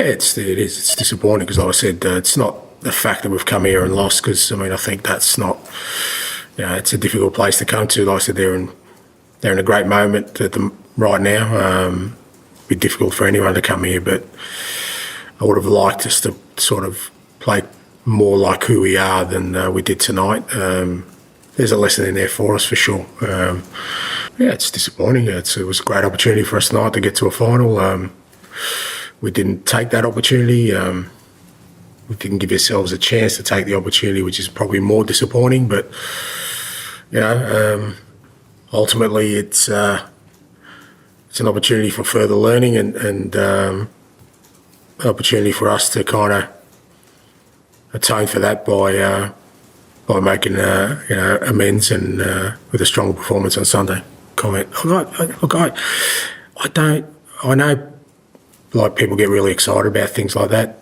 it is. It's disappointing because, like I said, it's not the fact that we've come here and lost. Because I think that's not. It's a difficult place to come to. Like I said, they're in a great moment right now. It'd be difficult for anyone to come here, but I would have liked us to sort of play more like who we are than we did tonight. There's a lesson in there for us for sure. It's disappointing. It was a great opportunity for us tonight to get to a final. We didn't take that opportunity. We didn't give ourselves a chance to take the opportunity, which is probably more disappointing. But ultimately, it's an opportunity for further learning and an opportunity for us to kind of atone for that by making amends and with a strong performance on Sunday. Comment. I know, like, people get really excited about things like that.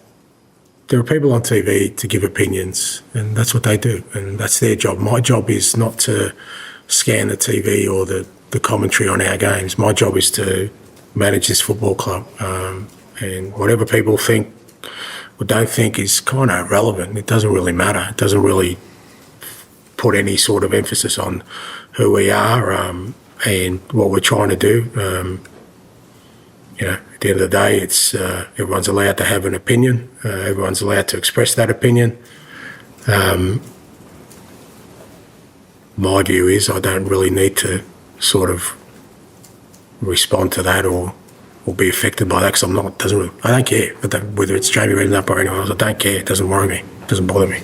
There are people on TV to give opinions, and that's what they do, and that's their job. My job is not to scan the TV or the commentary on our games. My job is to manage this football club, and whatever people think or don't think is kind of irrelevant. It doesn't really matter. It doesn't really put any sort of emphasis on who we are and what we're trying to do. At the end of the day, it's everyone's allowed to have an opinion. Everyone's allowed to express that opinion. My view is I don't really need to sort of respond to that or be affected by that because I don't care whether it's Jamie Redknapp or anyone else. I don't care. It doesn't worry me. It doesn't bother me.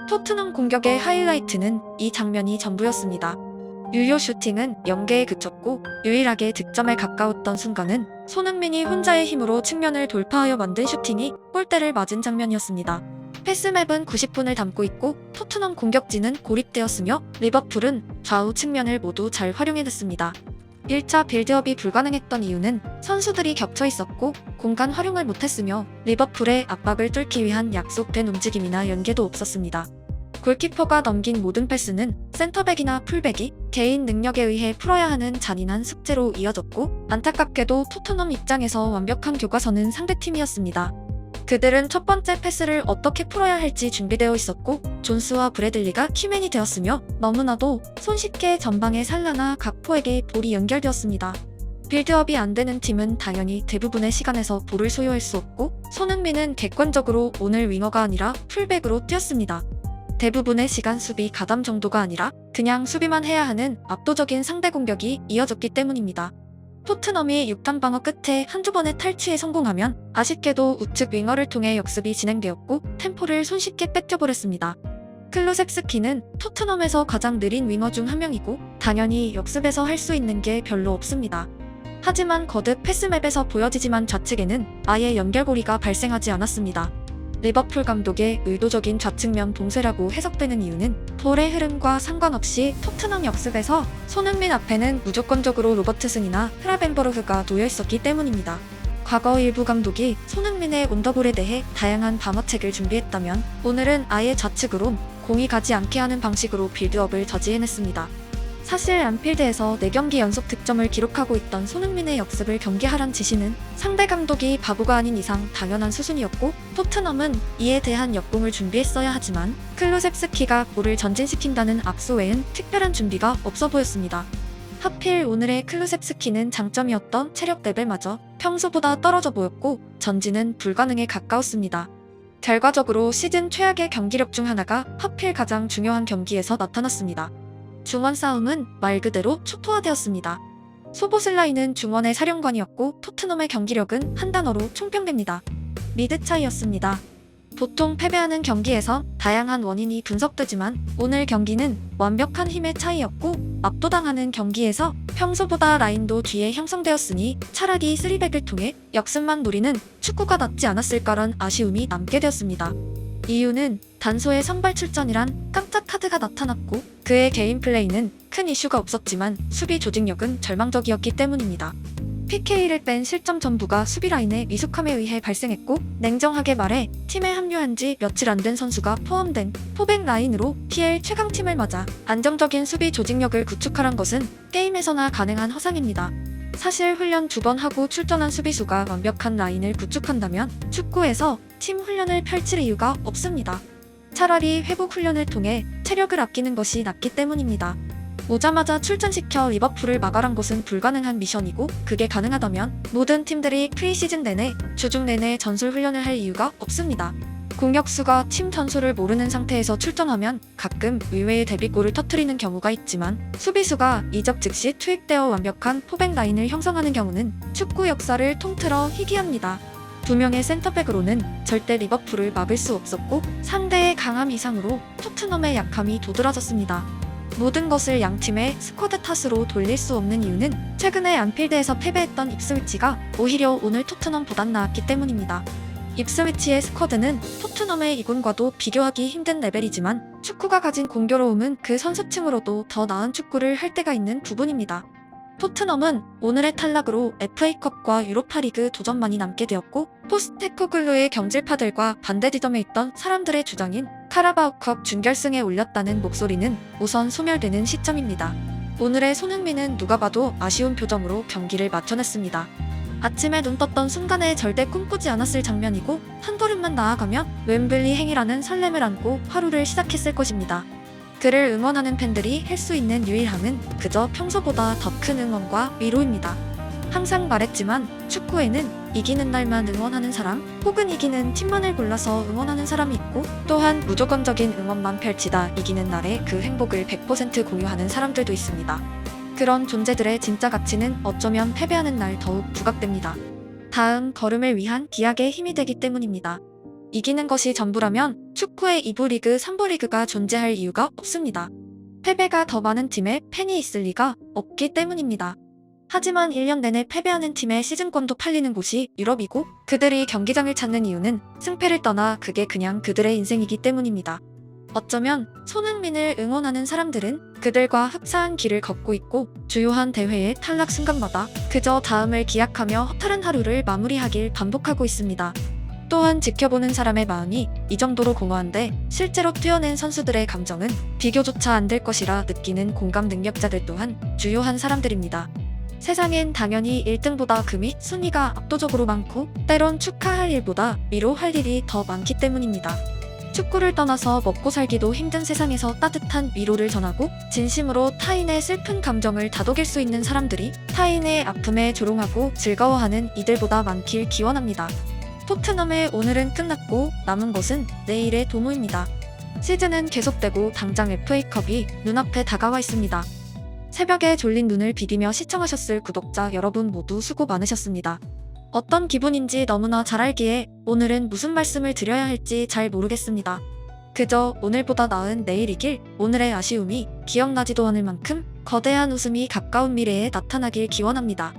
토트넘 공격의 하이라이트는 이 장면이 전부였습니다. 유효 슈팅은 0개에 그쳤고 유일하게 득점에 가까웠던 순간은 손흥민이 혼자의 힘으로 측면을 돌파하여 만든 슈팅이 골대를 맞은 장면이었습니다. 패스맵은 90분을 담고 있고 토트넘 공격진은 고립되었으며 리버풀은 좌우 측면을 모두 잘 활용해냈습니다. 1차 빌드업이 불가능했던 이유는 선수들이 겹쳐 있었고 공간 활용을 못했으며 리버풀의 압박을 뚫기 위한 약속된 움직임이나 연계도 없었습니다. 골키퍼가 넘긴 모든 패스는 센터백이나 풀백이 개인 능력에 의해 풀어야 하는 잔인한 숙제로 이어졌고 안타깝게도 토트넘 입장에서 완벽한 교과서는 상대팀이었습니다. 그들은 첫 번째 패스를 어떻게 풀어야 할지 준비되어 있었고 존스와 브래들리가 키맨이 되었으며 너무나도 손쉽게 전방의 살라나 각포에게 볼이 연결되었습니다. 빌드업이 안 되는 팀은 당연히 대부분의 시간에서 볼을 소유할 수 없고 손흥민은 객관적으로 오늘 윙어가 아니라 풀백으로 뛰었습니다. 대부분의 시간 수비 가담 정도가 아니라 그냥 수비만 해야 하는 압도적인 상대 공격이 이어졌기 때문입니다. 토트넘이 6단 방어 끝에 한두 번의 탈취에 성공하면 아쉽게도 우측 윙어를 통해 역습이 진행되었고 템포를 손쉽게 뺏겨버렸습니다. 클루셉스키는 토트넘에서 가장 느린 윙어 중 한 명이고 당연히 역습에서 할 수 있는 게 별로 없습니다. 하지만 거듭 패스맵에서 보여지지만 좌측에는 아예 연결고리가 발생하지 않았습니다. 리버풀 감독의 의도적인 좌측면 봉쇄라고 해석되는 이유는 볼의 흐름과 상관없이 토트넘 역습에서 손흥민 앞에는 무조건적으로 로버트슨이나 흐라벤버르흐가 놓여있었기 때문입니다. 과거 일부 감독이 손흥민의 온더볼에 대해 다양한 방어책을 준비했다면 오늘은 아예 좌측으로 공이 가지 않게 하는 방식으로 빌드업을 저지해냈습니다. 사실 안필드에서 4경기 연속 득점을 기록하고 있던 손흥민의 역습을 경계하란 지시는 상대 감독이 바보가 아닌 이상 당연한 수순이었고 토트넘은 이에 대한 역공을 준비했어야 하지만 클루셉스키가 볼을 전진시킨다는 악수 외엔 특별한 준비가 없어 보였습니다. 하필 오늘의 클루셉스키는 장점이었던 체력 레벨마저 평소보다 떨어져 보였고 전진은 불가능에 가까웠습니다. 결과적으로 시즌 최악의 경기력 중 하나가 하필 가장 중요한 경기에서 나타났습니다. 중원 싸움은 말 그대로 초토화되었습니다. 소보슬라이는 중원의 사령관이었고 토트넘의 경기력은 한 단어로 총평됩니다. 미드 차이였습니다. 보통 패배하는 경기에서 다양한 원인이 분석되지만 오늘 경기는 완벽한 힘의 차이였고 압도당하는 경기에서 평소보다 라인도 뒤에 형성되었으니 차라리 3백을 통해 역습만 노리는 축구가 낫지 않았을까란 아쉬움이 남게 되었습니다. 이유는 단소의 선발 출전이란 깜짝 카드가 나타났고 그의 개인 플레이는 큰 이슈가 없었지만 수비 조직력은 절망적이었기 때문입니다. PK를 뺀 실점 전부가 수비 라인의 미숙함에 의해 발생했고 냉정하게 말해 팀에 합류한 지 며칠 안 된 선수가 포함된 포백 라인으로 PL 최강팀을 맞아 안정적인 수비 조직력을 구축하란 것은 게임에서나 가능한 허상입니다. 사실 훈련 2번 하고 출전한 수비수가 완벽한 라인을 구축한다면 축구에서 팀 훈련을 펼칠 이유가 없습니다. 차라리 회복 훈련을 통해 체력을 아끼는 것이 낫기 때문입니다. 오자마자 출전시켜 리버풀을 막아란 것은 불가능한 미션이고, 그게 가능하다면 모든 팀들이 프리시즌 내내 주중 내내 전술 훈련을 할 이유가 없습니다. 공격수가 팀 전술을 모르는 상태에서 출전하면 가끔 의외의 데뷔골을 터뜨리는 경우가 있지만, 수비수가 이적 즉시 투입되어 완벽한 포백 라인을 형성하는 경우는 축구 역사를 통틀어 희귀합니다. 2명의 센터백으로는 절대 리버풀을 막을 수 없었고, 상대의 강함 이상으로 토트넘의 약함이 도드라졌습니다. 모든 것을 양팀의 스쿼드 탓으로 돌릴 수 없는 이유는 최근에 안필드에서 패배했던 입스위치가 오히려 오늘 토트넘보단 나았기 때문입니다. 입스위치의 스쿼드는 토트넘의 이군과도 비교하기 힘든 레벨이지만, 축구가 가진 공교로움은 그 선수층으로도 더 나은 축구를 할 때가 있는 부분입니다. 토트넘은 오늘의 탈락으로 FA컵과 유로파리그 도전만이 남게 되었고, 포스테코글루의 경질파들과 반대 지점에 있던 사람들의 주장인 카라바오컵 준결승에 올렸다는 목소리는 우선 소멸되는 시점입니다. 오늘의 손흥민은 누가 봐도 아쉬운 표정으로 경기를 마쳐냈습니다. 아침에 눈 떴던 순간에 절대 꿈꾸지 않았을 장면이고, 한 걸음만 나아가면 웸블리 행이라는 설렘을 안고 하루를 시작했을 것입니다. 그를 응원하는 팬들이 할 수 있는 유일함은 그저 평소보다 더 큰 응원과 위로입니다. 항상 말했지만 축구에는 이기는 날만 응원하는 사람, 혹은 이기는 팀만을 골라서 응원하는 사람이 있고, 또한 무조건적인 응원만 펼치다 이기는 날에 그 행복을 100% 공유하는 사람들도 있습니다. 그런 존재들의 진짜 가치는 어쩌면 패배하는 날 더욱 부각됩니다. 다음 걸음을 위한 기약의 힘이 되기 때문입니다. 이기는 것이 전부라면 축구의 2부 리그, 3부 리그가 존재할 이유가 없습니다. 패배가 더 많은 팀에 팬이 있을 리가 없기 때문입니다. 하지만 1년 내내 패배하는 팀의 시즌권도 팔리는 곳이 유럽이고, 그들이 경기장을 찾는 이유는 승패를 떠나 그게 그냥 그들의 인생이기 때문입니다. 어쩌면 손흥민을 응원하는 사람들은 그들과 흡사한 길을 걷고 있고, 주요한 대회의 탈락 순간마다 그저 다음을 기약하며 허탈한 하루를 마무리하길 반복하고 있습니다. 또한 지켜보는 사람의 마음이 이 정도로 공허한데, 실제로 뛰어낸 선수들의 감정은 비교조차 안 될 것이라 느끼는 공감 능력자들 또한 주요한 사람들입니다. 세상엔 당연히 1등보다 그 밑 순위가 압도적으로 많고, 때론 축하할 일보다 위로할 일이 더 많기 때문입니다. 축구를 떠나서 먹고 살기도 힘든 세상에서 따뜻한 위로를 전하고, 진심으로 타인의 슬픈 감정을 다독일 수 있는 사람들이 타인의 아픔에 조롱하고 즐거워하는 이들보다 많길 기원합니다. 토트넘의 오늘은 끝났고 남은 것은 내일의 도모입니다. 시즌은 계속되고 당장 FA컵이 눈앞에 다가와 있습니다. 새벽에 졸린 눈을 비비며 시청하셨을 구독자 여러분 모두 수고 많으셨습니다. 어떤 기분인지 너무나 잘 알기에 오늘은 무슨 말씀을 드려야 할지 잘 모르겠습니다. 그저 오늘보다 나은 내일이길, 오늘의 아쉬움이 기억나지도 않을 만큼 거대한 웃음이 가까운 미래에 나타나길 기원합니다.